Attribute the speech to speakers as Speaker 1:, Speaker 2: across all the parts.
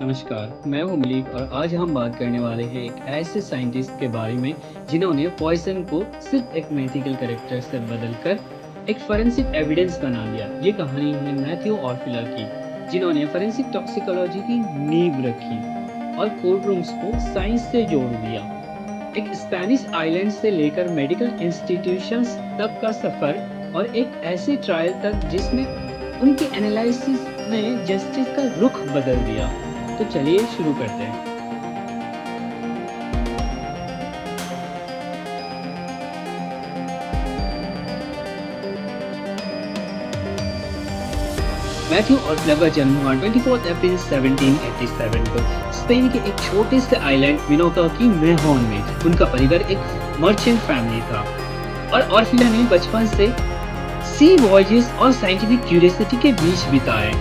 Speaker 1: नमस्कार, मैं हूँ मलिक और आज हम बात करने वाले हैं एक ऐसे साइंटिस्ट के बारे में जिन्होंने पॉइजन को सिर्फ एक मैथिकल कैरेक्टर से बदलकर एक फोरेंसिक एविडेंस बना दिया। ये कहानी है मैथ्यू ऑर्फिला की, जिन्होंने फोरेंसिक टॉक्सिकोलॉजी की नींव रखी और कोर्टरूम्स को साइंस से जोड़ दिया। एक स्पेनिश आइलैंड से लेकर मेडिकल इंस्टीट्यूशंस तक का सफर और एक ऐसे ट्रायल तक जिसमें उनके एनालिसिस ने जस्टिस का रुख बदल दिया। तो चलिए शुरू करते हैं। मैथ्यू ऑर्फिला का जन्म हुआ 24 अप्रैल 1787 को स्पेन के एक छोटे से आइलैंड मिनोका की मेहोन में। उनका परिवार एक मर्चेंट फैमिली था और ऑर्फिला ने बचपन से सी वॉयजेस और साइंटिफिक क्यूरियोसिटी के बीच बिताए।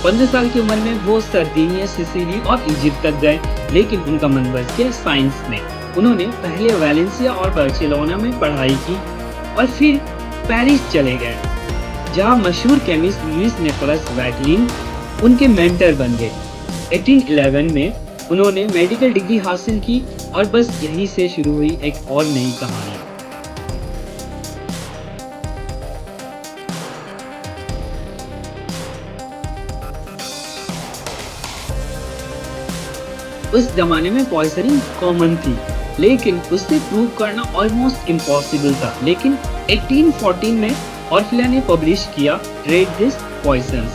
Speaker 1: 15 साल की उम्र में वो सर्दिनिया, सिसिली और इजिप्ट तक गए, लेकिन उनका मन बस गया साइंस में। उन्होंने पहले वैलेंसिया और बार्सिलोना में पढ़ाई की और फिर पेरिस चले गए, जहां मशहूर केमिस्ट लुइस निकोलस वैटलिन उनके मेंटर बन गए। 1811 में उन्होंने मेडिकल डिग्री हासिल की और बस यहीं से शुरू हुई एक और नई कहानी। उस जमाने में पॉइजनिंग कॉमन थी, लेकिन उसे प्रूव करना ऑलमोस्ट इम्पॉसिबल था। लेकिन 1814 में ऑर्फिला ने पब्लिश किया ट्रेड दिस पॉइजन्स,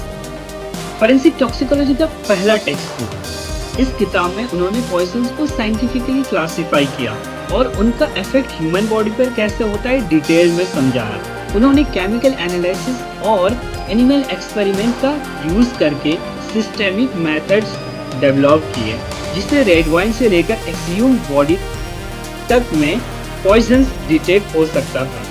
Speaker 1: फोरेंसिक टॉक्सिकोलॉजी का पहला टेक्स्ट बुक। इस किताब में उन्होंने पॉइजन्स को साइंटिफिकली क्लासिफाई किया और उनका इफेक्ट ह्यूमन बॉडी पर कैसे होता है डिटेल में समझाया। उन्होंने केमिकल एनालिसिस और एनिमल एक्सपेरिमेंट का यूज करके सिस्टेमिक मेथड्स डेवलप किए, जिससे रेड वाइन से लेकर एक्सह्यूम बॉडी तक में पॉइजन्स डिटेक्ट हो सकता था।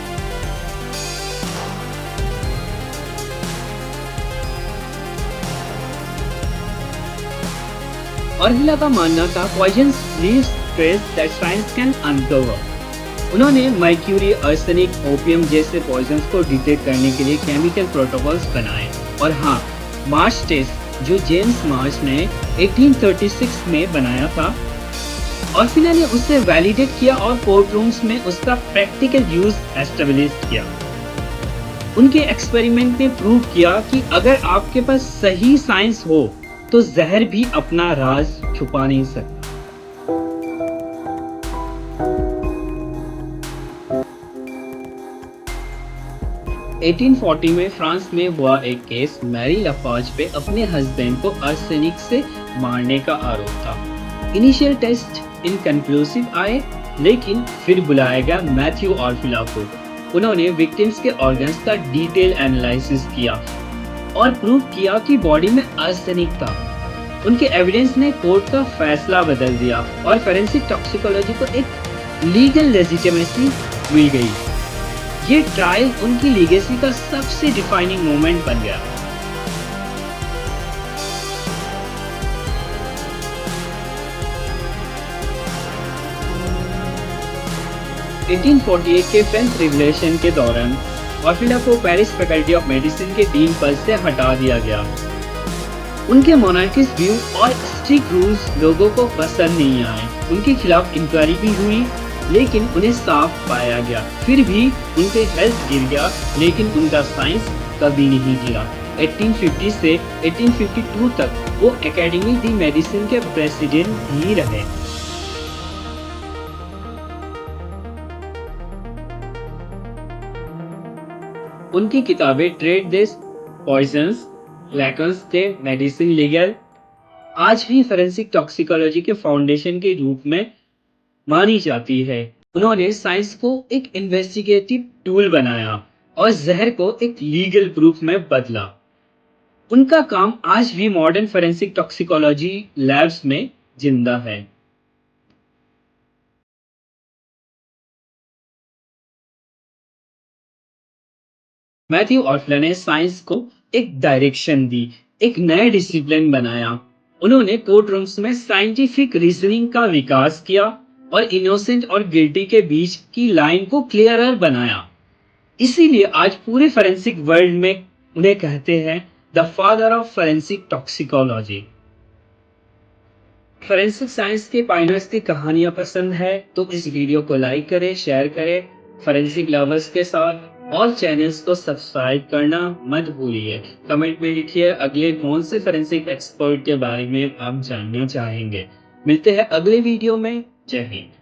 Speaker 1: ऑर्फिला का मानना था poisons leaves trace that science can uncover. उन्होंने मर्क्यूरी, आर्सेनिक, ओपियम जैसे पॉइजन्स को डिटेक्ट करने के लिए केमिकल प्रोटोकॉल्स बनाए। और हाँ, मार्च टेस्ट जो जेम्स मार्च ने 1836 में बनाया था, ऑर्फिला ने उसे वैलिडेट किया और कोर्ट रूम्स में उसका प्रैक्टिकल यूज एस्टेब्लिश किया। उनके एक्सपेरिमेंट ने प्रूव किया कि अगर आपके पास सही साइंस हो तो जहर भी अपना राज छुपा नहीं सकता। 1840 में फ्रांस में हुआ एक केस, मैरी लाफाज पे अपने हस्बैंड को आर्सेनिक से मारने का आरोप था। इनिशियल टेस्ट इनकंक्लूसिव आए, लेकिन फिर बुलाया गया मैथ्यू ऑर्फिला को। उन्होंने विक्टिम्स के ऑर्गन्स का डिटेल एनालिसिस किया और प्रूव किया कि बॉडी में आर्सेनिक था। उनके एविडेंस ने कोर्ट का फैसला बदल दिया और फोरेंसिक टॉक्सिकोलॉजी को एक लीगल लेजिटिमेसी मिल गई। ये ट्रायल उनकी लीगेसी का सबसे डिफाइनिंग मोमेंट बन गया। (1848) के फ्रेंच रिवॉल्यूशन के दौरान ऑर्फिला को पेरिस फैकल्टी ऑफ मेडिसिन के डीन पद से हटा दिया गया। उनके मोनार्किस्ट व्यू और स्ट्रिक्ट रूल्स लोगों को पसंद नहीं आए। उनके खिलाफ इंक्वायरी भी हुई, लेकिन उन्हें साफ पाया गया। फिर भी उनके हेल्थ गिर गया, लेकिन उनका साइंस कभी नहीं गिरा। 1850 से 1852 तक वो एकेडमी दी मेडिसिन के प्रेसिडेंट भी रहे। उनकी किताबें ट्रेड दिस पॉइजन्स, लैकन्स थे मेडिसिन लीगल आज भी फोरेंसिक टॉक्सिकोलॉजी के फाउंडेशन के रूप में मानी जाती है। उन्होंने साइंस को एक इन्वेस्टिगेटिव टूल बनाया और जहर को एक लीगल प्रूफ में बदला। उनका काम आज भी मॉडर्न फोरेंसिक टॉक्सिकोलॉजी लैब्स में जिंदा है। मैथ्यू ऑर्फिला ने साइंस को एक डायरेक्शन दी, एक नया डिसिप्लिन बनाया। उन्होंने कोर्ट रूम्स में साइंटिफिक रीजनिंग का विकास किया और इनोसेंट और गिल्टी के बीच की लाइन को क्लियरर बनाया। इसीलिए आज पूरे फोरेंसिक वर्ल्ड में उन्हें कहते हैं the father of forensic toxicology. Forensic science के पायनियर्स की कहानियाँ पसंद है तो इस वीडियो को लाइक करें, शेयर करें फोरेंसिक लवर्स के साथ और चैनल्स को सब्सक्राइब करना मत भूलिए। कमेंट में लिखिए अगले कौन से फोरेंसिक एक्सपर्ट के बारे में आप जानना चाहेंगे। मिलते हैं अगले वीडियो में। जय हिंद।